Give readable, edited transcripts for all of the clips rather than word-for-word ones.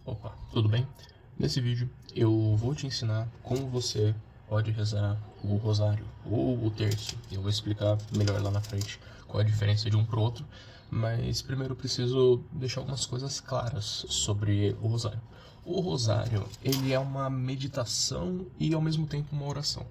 Opa, tudo bem? Nesse vídeo eu vou te ensinar como você pode rezar o rosário ou o terço. Eu vou explicar melhor lá na frente qual é a diferença de um para o outro, mas primeiro eu preciso deixar algumas coisas claras sobre o rosário. O rosário, ele é uma meditação e ao mesmo tempo uma oração.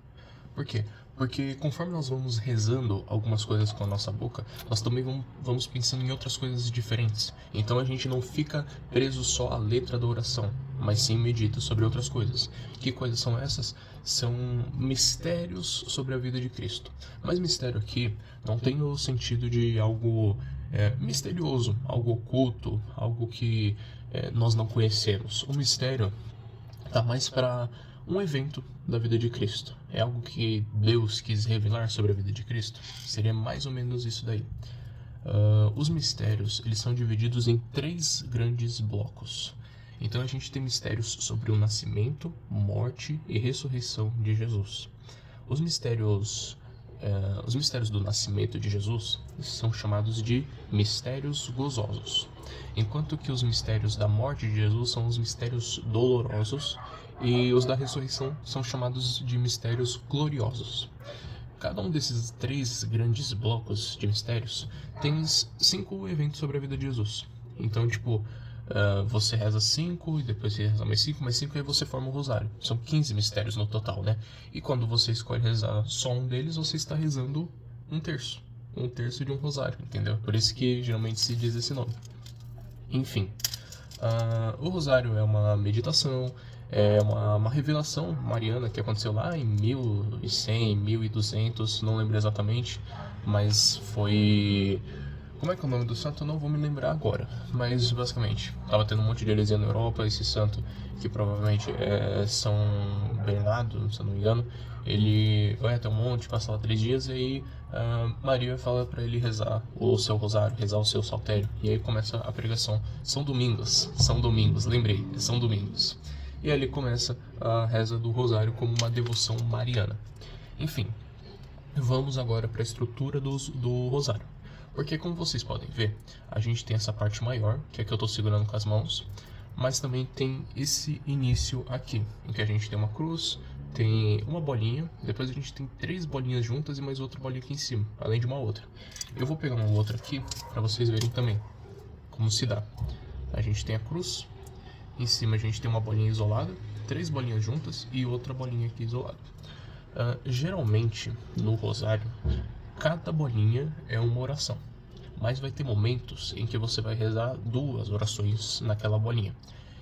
Por quê? Porque conforme nós vamos rezando algumas coisas com a nossa boca, nós também vamos pensando em outras coisas diferentes. Então a gente não fica preso só à letra da oração, mas sim medita sobre outras coisas. Que coisas são essas? São mistérios sobre a vida de Cristo. Mas mistério aqui não tem o sentido de algo misterioso, algo oculto, algo que nós não conhecemos. O mistério está mais para um evento da vida de Cristo. É algo que Deus quis revelar sobre a vida de Cristo. Seria mais ou menos isso daí. Os mistérios, eles são divididos em 3 grandes blocos. Então a gente tem mistérios sobre o nascimento, morte e ressurreição de Jesus. Os mistérios do nascimento de Jesus são chamados de mistérios gozosos, enquanto que os mistérios da morte de Jesus são os mistérios dolorosos e os da ressurreição são chamados de mistérios gloriosos. Cada um desses 3 grandes blocos de mistérios tem 5 eventos sobre a vida de Jesus. Então, você reza 5 e depois você reza mais 5 e aí você forma um rosário. São 15 mistérios no total, né? E quando você escolhe rezar só um deles, você está rezando um terço. Um terço de um rosário, entendeu? Por isso que geralmente se diz esse nome. Enfim, o rosário é uma meditação, é uma revelação mariana que aconteceu lá em 1100, 1200, não lembro exatamente, mas foi... Como é que é o nome do santo? Eu não vou me lembrar agora, mas basicamente, estava tendo um monte de heresia na Europa, esse santo, que provavelmente é São Bernardo, se eu não me engano, ele vai até um monte, passa lá 3 dias, e aí Maria fala para ele rezar o seu rosário, rezar o seu saltério, e aí começa a pregação. São domingos, lembrei, são domingos. E ali começa a reza do rosário como uma devoção mariana. Enfim, vamos agora para a estrutura do rosário. Porque como vocês podem ver, a gente tem essa parte maior, que é que eu estou segurando com as mãos, mas também tem esse início aqui, em que a gente tem uma cruz, tem uma bolinha, depois a gente tem 3 bolinhas juntas e mais outra bolinha aqui em cima, além de uma outra. Eu vou pegar uma outra aqui para vocês verem também como se dá. A gente tem a cruz, em cima a gente tem uma bolinha isolada, 3 bolinhas juntas e outra bolinha aqui isolada. Geralmente no rosário, cada bolinha é uma oração, mas vai ter momentos em que você vai rezar 2 orações naquela bolinha.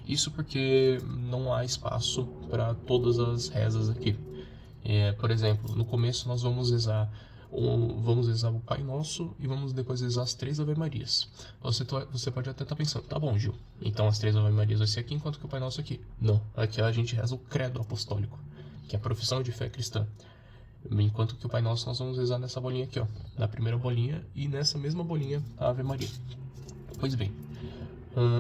Isso porque não há espaço para todas as rezas aqui. Por exemplo, no começo nós vamos rezar o Pai Nosso e vamos depois rezar as 3 Ave Marias. Você pode até estar pensando, tá bom, Gil, então as 3 Ave Marias vai ser aqui enquanto que o Pai Nosso aqui. Não, aqui a gente reza o Credo Apostólico, que é a profissão de fé cristã. Enquanto que o Pai Nosso nós vamos rezar nessa bolinha aqui, ó, na primeira bolinha, e nessa mesma bolinha a Ave Maria. Pois bem,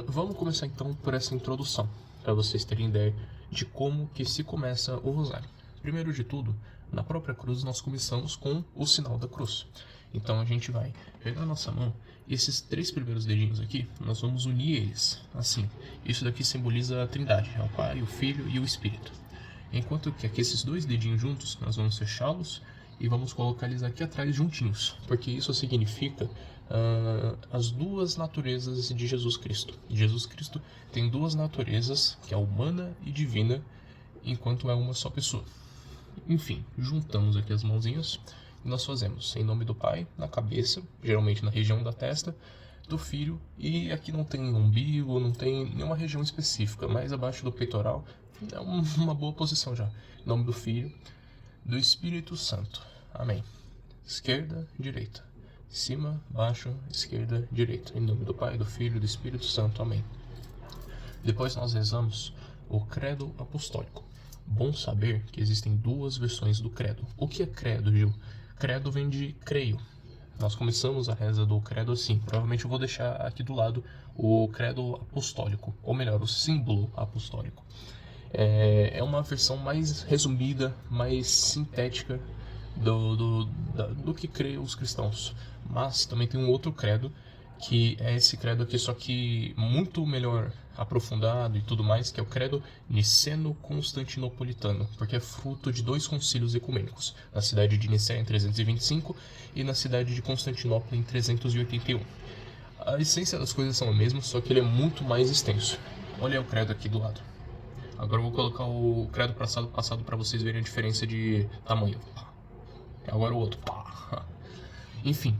vamos começar então por essa introdução, para vocês terem ideia de como que se começa o rosário. Primeiro de tudo, na própria cruz nós começamos com o sinal da cruz. Então a gente vai pegar a nossa mão e esses 3 primeiros dedinhos aqui, nós vamos unir eles, assim. Isso daqui simboliza a Trindade, é o Pai, o Filho e o Espírito. Enquanto que aqui esses 2 dedinhos juntos, nós vamos fechá-los e vamos colocá-los aqui atrás juntinhos, porque isso significa as 2 naturezas de Jesus Cristo. Jesus Cristo tem 2 naturezas, que é humana e divina, enquanto é uma só pessoa. Enfim, juntamos aqui as mãozinhas e nós fazemos em nome do Pai, na cabeça, geralmente na região da testa, do Filho, e aqui não tem umbigo, não tem nenhuma região específica, mais abaixo do peitoral é uma boa posição já. Em nome do Filho, do Espírito Santo. Amém. Esquerda, direita. Cima, baixo, esquerda, direita. Em nome do Pai, do Filho e do Espírito Santo. Amém. Depois nós rezamos o Credo Apostólico. Bom saber que existem 2 versões do credo. O que é credo, Gil? Credo vem de creio. Nós começamos a reza do credo assim. Provavelmente eu vou deixar aqui do lado o credo apostólico, ou melhor, o símbolo apostólico. É uma versão mais resumida, mais sintética do que creem os cristãos. Mas também tem um outro credo, que é esse credo aqui, só que muito melhor aprofundado e tudo mais, que é o credo niceno-constantinopolitano, porque é fruto de 2 concílios ecumênicos, na cidade de Nicéia em 325 e na cidade de Constantinopla em 381. A essência das coisas são a mesma, só que ele é muito mais extenso. Olha o credo aqui do lado. Agora eu vou colocar o credo passado para vocês verem a diferença de tamanho. Agora o outro. Enfim.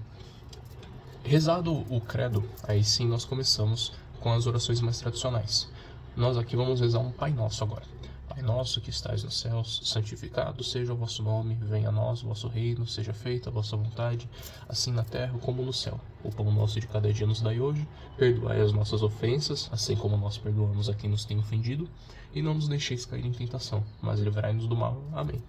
Rezado o credo, aí sim nós começamos com as orações mais tradicionais. Nós aqui vamos rezar um Pai Nosso agora. Pai nosso que estais nos céus, santificado seja o vosso nome, venha a nós o vosso reino, seja feita a vossa vontade, assim na terra como no céu. O pão nosso de cada dia nos dai hoje, perdoai as nossas ofensas, assim como nós perdoamos a quem nos tem ofendido, e não nos deixeis cair em tentação, mas livrai-nos do mal. Amém.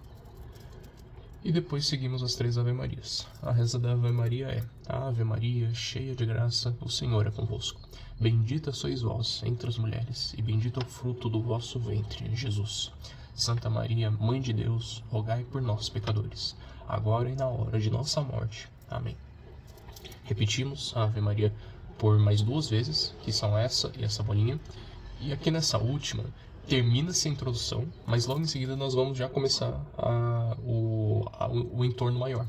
E depois seguimos as 3 Ave-Marias. A reza da Ave-Maria é: Ave Maria, cheia de graça, o Senhor é convosco. Bendita sois vós entre as mulheres, e bendito é o fruto do vosso ventre, Jesus. Santa Maria, Mãe de Deus, rogai por nós, pecadores, agora e na hora de nossa morte. Amém. Repetimos a Ave Maria por mais 2 vezes, que são essa e essa bolinha. E aqui nessa última, termina-se a introdução, mas logo em seguida nós vamos já começar o entorno maior.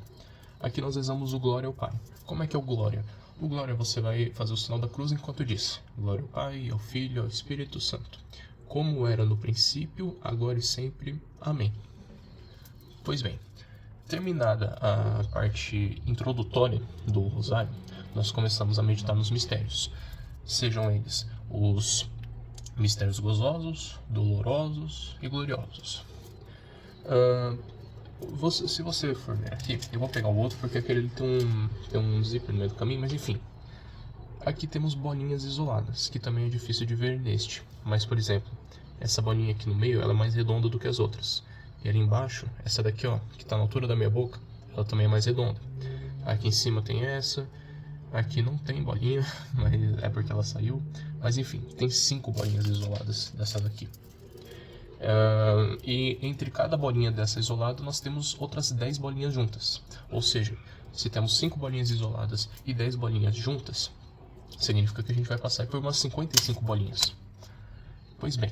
Aqui nós rezamos o Glória ao Pai. Como é que é o Glória? O Glória você vai fazer o sinal da cruz enquanto diz: Glória ao Pai, ao Filho e ao Espírito Santo, como era no princípio, agora e sempre. Amém. Pois bem, terminada a parte introdutória do Rosário, nós começamos a meditar nos mistérios, sejam eles os mistérios gozosos, dolorosos e gloriosos. Se você for ver aqui, eu vou pegar o outro porque aquele tem um zíper no meio do caminho, mas enfim. Aqui temos bolinhas isoladas, que também é difícil de ver neste. Mas, por exemplo, essa bolinha aqui no meio, ela é mais redonda do que as outras. E ali embaixo, essa daqui, ó, que está na altura da minha boca, ela também é mais redonda. Aqui em cima tem essa. Aqui não tem bolinha, mas é porque ela saiu. Mas enfim, tem 5 bolinhas isoladas dessa daqui. E entre cada bolinha dessa isolada, nós temos outras 10 bolinhas juntas. Ou seja, se temos 5 bolinhas isoladas e 10 bolinhas juntas, significa que a gente vai passar por umas 55 bolinhas. Pois bem,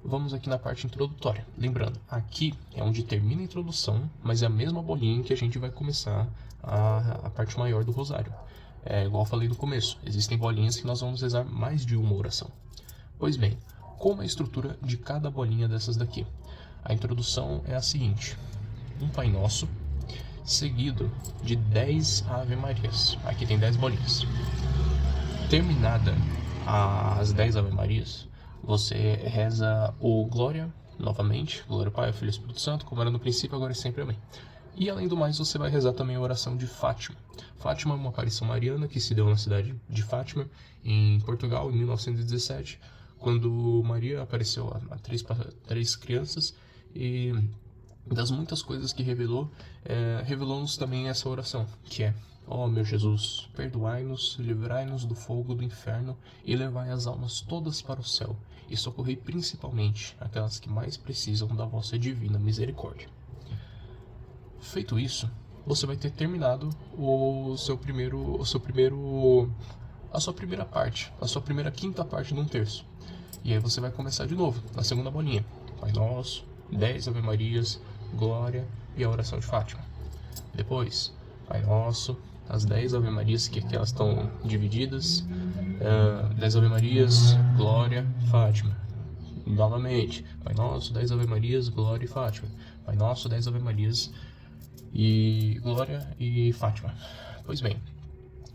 vamos aqui na parte introdutória. Lembrando, aqui é onde termina a introdução, mas é a mesma bolinha que a gente vai começar a parte maior do rosário. É igual eu falei no começo, existem bolinhas que nós vamos rezar mais de uma oração. Pois bem, como é a estrutura de cada bolinha dessas daqui? A introdução é a seguinte: um Pai Nosso, seguido de 10 Ave-Marias. Aqui tem 10 bolinhas. Terminada as 10 Ave-Marias, você reza o Glória, novamente, Glória ao Pai, ao Filho e ao Espírito Santo, como era no princípio, agora e sempre. Amém. E além do mais, você vai rezar também a oração de Fátima. Fátima é uma aparição mariana que se deu na cidade de Fátima, em Portugal, em 1917, quando Maria apareceu a 3 crianças, e das muitas coisas que revelou-nos também essa oração, que é: ó meu Jesus, perdoai-nos, livrai-nos do fogo do inferno e levai as almas todas para o céu, e socorrei principalmente aquelas que mais precisam da vossa divina misericórdia. Feito isso, você vai ter terminado a sua primeira parte, a sua primeira quinta parte de um terço. E aí você vai começar de novo, na segunda bolinha: Pai Nosso, 10 Ave-Marias, Glória e a oração de Fátima. Depois, Pai Nosso, as 10 Ave-Marias, que aqui elas estão divididas, 10 Ave-Marias, Glória, Fátima. Novamente, Pai Nosso, 10 Ave-Marias, Glória e Fátima. Pai Nosso, 10 Ave-Marias e Glória e Fátima. Pois bem,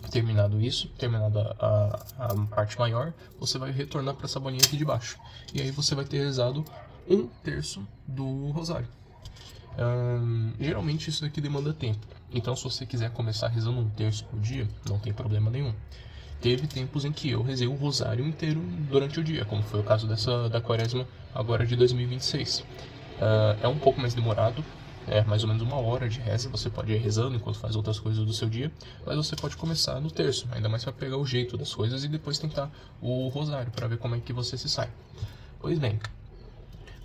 terminado isso, terminada a parte maior, você vai retornar para essa bolinha aqui de baixo. E aí você vai ter rezado um terço do rosário. Geralmente isso daqui demanda tempo. Então se você quiser começar rezando um terço por dia, não tem problema nenhum. Teve tempos em que eu rezei o rosário inteiro durante o dia, como foi o caso da quaresma agora de 2026. É um pouco mais demorado. É mais ou menos 1 hora de reza, você pode ir rezando enquanto faz outras coisas do seu dia, mas você pode começar no terço, ainda mais para pegar o jeito das coisas e depois tentar o rosário, para ver como é que você se sai. Pois bem,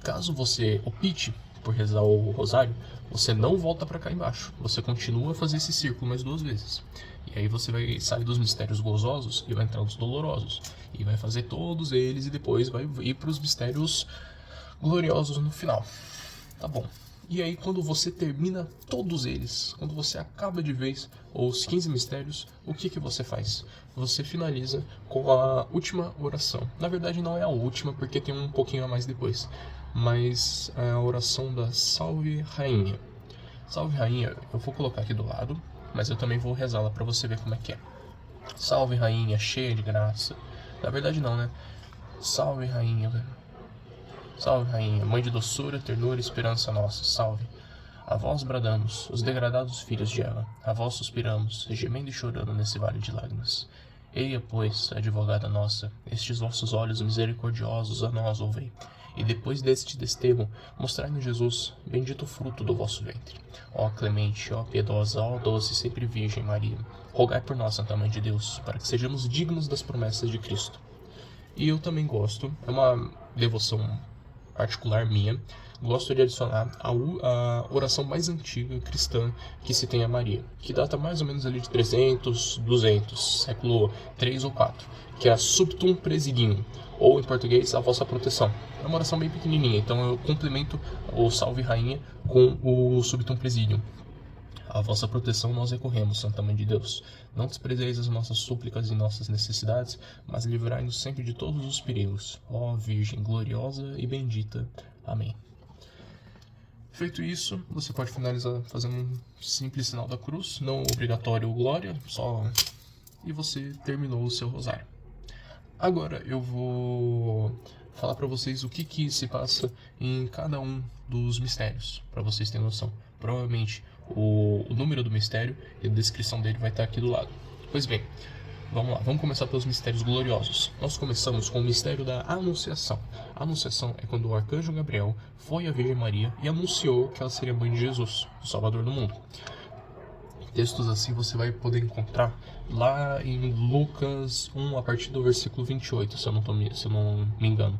caso você opte por rezar o rosário, você não volta para cá embaixo. Você continua a fazer esse círculo mais 2 vezes. E aí você vai sair dos mistérios gozosos e vai entrar nos dolorosos. E vai fazer todos eles e depois vai ir para os mistérios gloriosos no final. Tá bom. E aí quando você termina todos eles, quando você acaba de vez os 15 mistérios, o que você faz? Você finaliza com a última oração. Na verdade não é a última, porque tem um pouquinho a mais depois. Mas é a oração da Salve Rainha. Salve Rainha, eu vou colocar aqui do lado, mas eu também vou rezá-la para você ver como é que é. Salve Rainha, cheia de graça. Na verdade não, né? Salve Rainha, velho. Salve, Rainha, Mãe de doçura, ternura e esperança nossa, salve. A vós bradamos, os degradados filhos de Eva, a vós suspiramos, gemendo e chorando nesse vale de lágrimas. Eia, pois, advogada nossa, estes vossos olhos misericordiosos a nós ouvei. E depois deste desterro, mostrai-nos Jesus, bendito fruto do vosso ventre. Ó clemente, ó piedosa, ó doce, sempre Virgem Maria, rogai por nós, Santa Mãe de Deus, para que sejamos dignos das promessas de Cristo. E eu também gosto, é uma devoção particular minha, gosto de adicionar a oração mais antiga cristã que se tem a Maria, que data mais ou menos ali de 300, 200, século 3 ou 4, que é a Subtum Presidium, ou em português, a vossa proteção. É uma oração bem pequenininha, então eu complemento o Salve Rainha com o Subtum Presidium. A vossa proteção nós recorremos, Santa Mãe de Deus. Não desprezeis as nossas súplicas e nossas necessidades, mas livrai-nos sempre de todos os perigos. Ó Virgem gloriosa e bendita. Amém. Feito isso, você pode finalizar fazendo um simples sinal da cruz, não obrigatório glória, só... E você terminou o seu rosário. Agora eu vou falar para vocês o que se passa em cada um dos mistérios, para vocês terem noção. Provavelmente o número do mistério e a descrição dele vai estar aqui do lado. Pois bem, vamos lá, vamos começar pelos mistérios gloriosos. Nós começamos com o mistério da Anunciação. A Anunciação é quando o arcanjo Gabriel foi à Virgem Maria e anunciou que ela seria mãe de Jesus, o Salvador do mundo. Textos assim você vai poder encontrar lá em Lucas 1, a partir do versículo 28, se eu não me engano.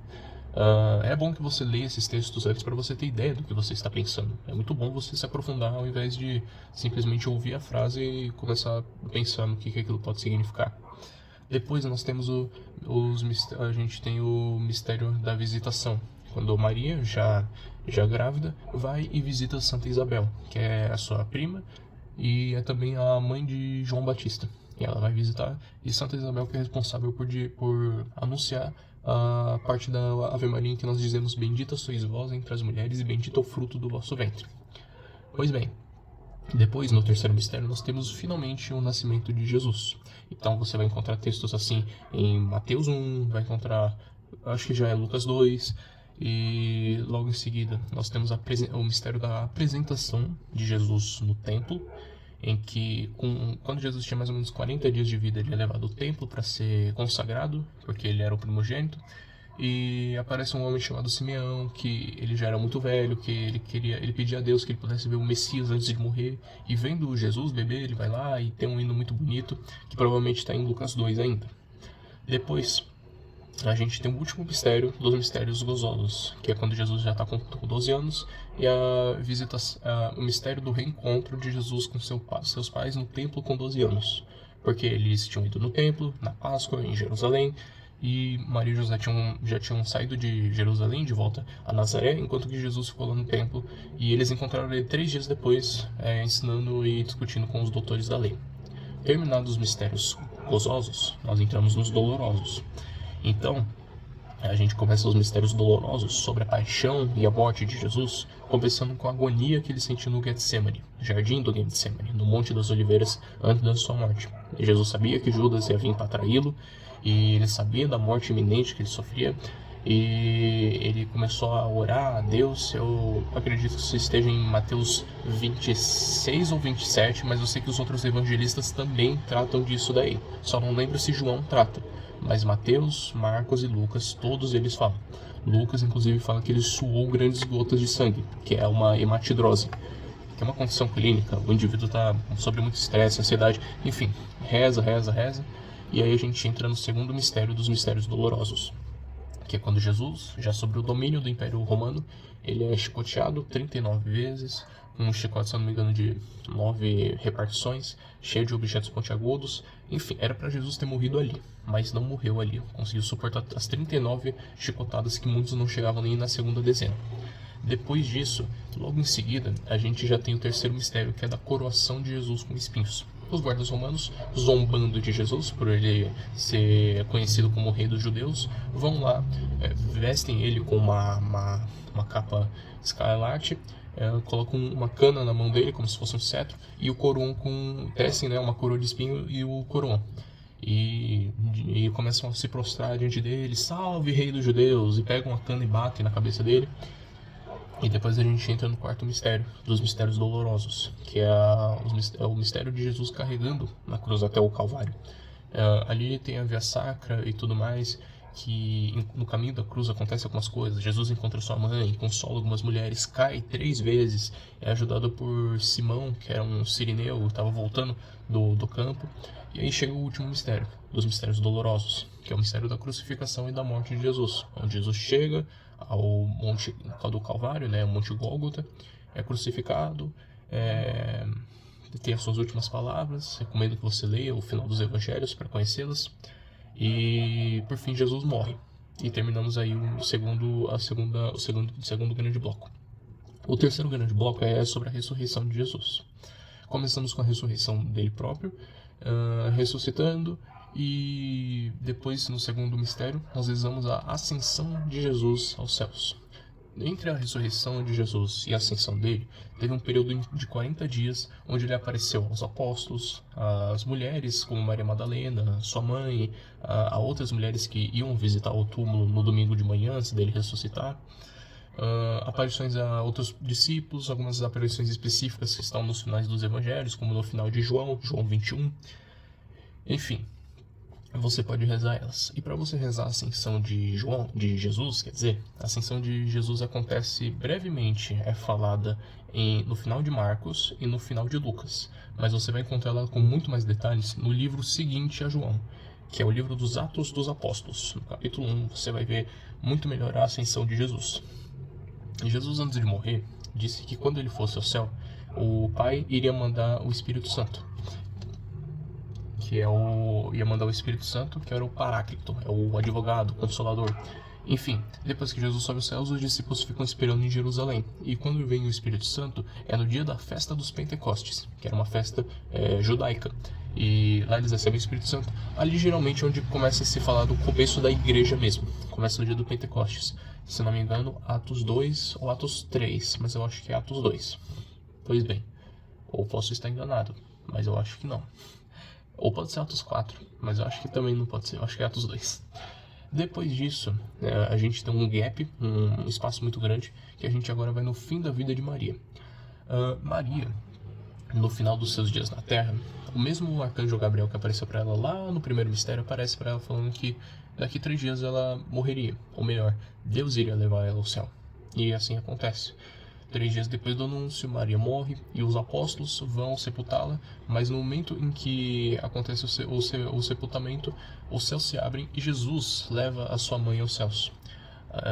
É bom que você leia esses textos antes para você ter ideia do que você está pensando. É muito bom você se aprofundar ao invés de simplesmente ouvir a frase e começar a pensar no que aquilo pode significar. Depois nós temos a gente tem o mistério da visitação, quando Maria, já grávida, vai e visita Santa Isabel, que é a sua prima e é também a mãe de João Batista. E ela vai visitar, e Santa Isabel que é responsável por anunciar a parte da Ave Maria em que nós dizemos: bendita sois vós entre as mulheres e bendito é o fruto do vosso ventre. Pois bem, depois no terceiro mistério nós temos finalmente o nascimento de Jesus. Então você vai encontrar textos assim em Mateus 1, vai encontrar, acho que já é Lucas 2, e logo em seguida nós temos o mistério da apresentação de Jesus no templo, em que quando Jesus tinha mais ou menos 40 dias de vida, ele é levado ao templo para ser consagrado, porque ele era o primogênito, e aparece um homem chamado Simeão, que ele já era muito velho, que ele pedia a Deus que ele pudesse ver o Messias antes de morrer, e vendo Jesus bebê, ele vai lá e tem um hino muito bonito, que provavelmente está em Lucas 2 ainda. Depois a gente tem o último mistério dos mistérios gozosos, que é quando Jesus já está com 12 anos, e o mistério do reencontro de Jesus com seus pais no templo com 12 anos. Porque eles tinham ido no templo, na Páscoa, em Jerusalém, e Maria e José já tinham saído de Jerusalém de volta a Nazaré, enquanto que Jesus ficou lá no templo, e eles encontraram ele 3 dias depois, ensinando e discutindo com os doutores da lei. Terminados os mistérios gozosos, nós entramos nos dolorosos. Então, a gente começa os mistérios dolorosos sobre a paixão e a morte de Jesus, começando com a agonia que ele sentiu no Getsemane, jardim do Getsemane, no Monte das Oliveiras, antes da sua morte. E Jesus sabia que Judas ia vir para traí-lo, e ele sabia da morte iminente que ele sofria, e ele começou a orar a Deus. Eu acredito que isso esteja em Mateus 26 ou 27, mas eu sei que os outros evangelistas também tratam disso daí. Só não lembro se João trata. Mas Mateus, Marcos e Lucas, todos eles falam. Lucas, inclusive, fala que ele suou grandes gotas de sangue, que é uma hematidrose, que é uma condição clínica. O indivíduo está sob muito estresse, ansiedade, enfim, reza. E aí a gente entra no segundo mistério dos mistérios dolorosos. que é quando Jesus, já sob o domínio do Império Romano, ele é chicoteado 39 vezes, um chicote, se eu não me engano, de 9 repartições, cheio de objetos pontiagudos. Enfim, era para Jesus ter morrido ali, mas não morreu ali. Conseguiu suportar as 39 chicotadas que muitos não chegavam nem na segunda dezena. Depois disso, logo em seguida, a gente já tem o terceiro mistério, que é da coroação de Jesus com espinhos. Os guardas romanos, zombando de Jesus, por ele ser conhecido como o rei dos judeus, vão lá, vestem ele com uma capa escarlate, colocam uma cana na mão dele, como se fosse um cetro, e o coroam tecem, né, uma coroa de espinho e o coroam. E começam a se prostrar diante dele, salve rei dos judeus, e pegam a cana e batem na cabeça dele. E depois a gente entra no quarto mistério, dos mistérios dolorosos, que é o mistério de Jesus carregando na cruz até o Calvário. Ali tem a via sacra e tudo mais, que no caminho da cruz acontece algumas coisas. Jesus encontra sua mãe, consola algumas mulheres, cai 3 vezes, é ajudado por Simão, que era um sirineu, estava voltando do campo. E aí chega o último mistério, dos mistérios dolorosos, que é o mistério da crucificação e da morte de Jesus, onde Jesus chega ao Monte do Calvário, né, o Monte Gólgota, é crucificado, tem as suas últimas palavras. Recomendo que você leia o final dos evangelhos para conhecê-las. E por fim Jesus morre. E terminamos aí o segundo grande bloco. O terceiro grande bloco é sobre a ressurreição de Jesus. Começamos com a ressurreição dele próprio, ressuscitando, e depois, no segundo mistério, nós visamos a ascensão de Jesus aos céus. Entre a ressurreição de Jesus e a ascensão dele, teve um período de 40 dias, onde ele apareceu aos apóstolos, às mulheres, como Maria Madalena, sua mãe, a outras mulheres que iam visitar o túmulo no domingo de manhã, antes dele ressuscitar. Aparições a outros discípulos, algumas aparições específicas que estão nos finais dos evangelhos, como no final de João 21. Enfim, você pode rezar elas. E para você rezar a ascensão de Jesus, quer dizer, a ascensão de Jesus acontece brevemente, é falada no final de Marcos e no final de Lucas, mas você vai encontrar ela com muito mais detalhes no livro seguinte a João, que é o livro dos Atos dos Apóstolos. No capítulo 1 você vai ver muito melhor a ascensão de Jesus. E Jesus, antes de morrer, disse que quando ele fosse ao céu, o Pai iria mandar o Espírito Santo, ia mandar o Espírito Santo, que era o Paráclito, é o advogado, o consolador. Enfim, depois que Jesus sobe aos céus, os discípulos ficam esperando em Jerusalém. E quando vem o Espírito Santo, é no dia da festa dos Pentecostes, que era uma festa judaica. E lá eles recebem o Espírito Santo. Ali geralmente é onde começa a se falar do começo da igreja mesmo. Começa no dia do Pentecostes. Se não me engano, Atos 2 ou Atos 3, mas eu acho que é Atos 2. Pois bem, ou posso estar enganado, mas eu acho que não. Ou pode ser Atos 4, mas eu acho que também não pode ser, eu acho que é Atos 2. Depois disso, a gente tem um gap, um espaço muito grande, que a gente agora vai no fim da vida de Maria. Maria, no final dos seus dias na Terra, o mesmo arcanjo Gabriel que apareceu para ela lá no primeiro mistério, aparece para ela falando que daqui 3 dias ela morreria, ou melhor, Deus iria levar ela ao céu. E assim acontece. 3 dias depois do anúncio, Maria morre e os apóstolos vão sepultá-la, mas no momento em que acontece o sepultamento, os céus se abrem e Jesus leva a sua mãe aos céus.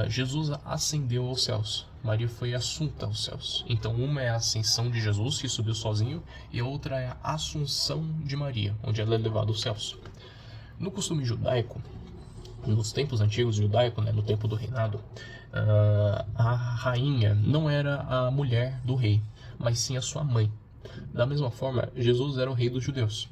Jesus ascendeu aos céus, Maria foi assunta aos céus. Então uma é a ascensão de Jesus, que subiu sozinho, e a outra é a assunção de Maria, onde ela é levada aos céus. No costume judaico, nos tempos antigos judaicos, no tempo do reinado, a rainha não era a mulher do rei, mas sim a sua mãe. Da mesma forma, Jesus era o rei dos judeus.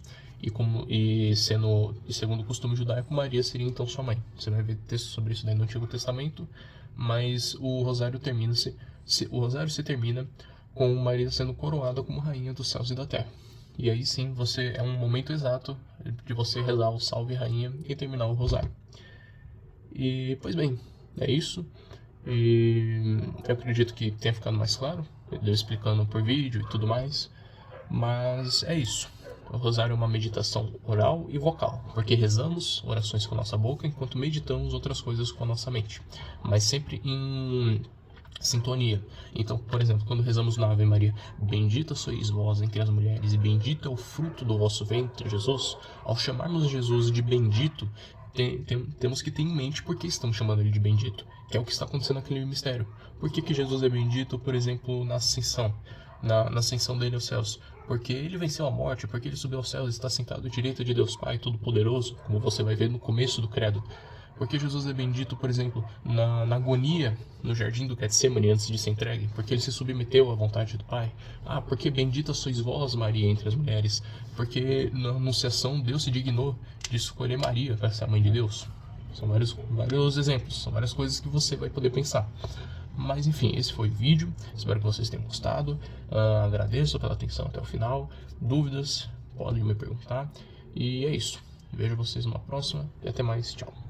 E segundo o costume judaico, Maria seria então sua mãe. Você vai ver texto sobre isso no Antigo Testamento, mas o rosário se termina com Maria sendo coroada como rainha dos céus e da terra. E aí sim, é um momento exato de você rezar o Salve Rainha e terminar o rosário. E, pois bem, é isso. E eu acredito que tenha ficado mais claro, eu explicando por vídeo e tudo mais. Mas é isso. O rosário é uma meditação oral e vocal, porque rezamos orações com a nossa boca enquanto meditamos outras coisas com a nossa mente, mas sempre em sintonia. Então, por exemplo, quando rezamos na Ave Maria, bendita sois vós entre as mulheres e bendito é o fruto do vosso ventre, Jesus, ao chamarmos Jesus de bendito, temos que ter em mente por que estamos chamando ele de bendito, que é o que está acontecendo naquele mistério. Por que Jesus é bendito, por exemplo, na ascensão, na ascensão dele aos céus? Porque ele venceu a morte, porque ele subiu aos céus e está sentado à direita de Deus Pai Todo-Poderoso, como você vai ver no começo do credo. Porque Jesus é bendito, por exemplo, na agonia no jardim do Getsemane antes de ser entregue, porque ele se submeteu à vontade do Pai. Porque bendita sois vós, Maria, entre as mulheres, porque na anunciação Deus se dignou de escolher Maria para ser a mãe de Deus. São vários exemplos, são várias coisas que você vai poder pensar. Mas enfim, esse foi o vídeo, espero que vocês tenham gostado, agradeço pela atenção até o final, dúvidas, podem me perguntar, e é isso. Vejo vocês numa próxima, e até mais, tchau.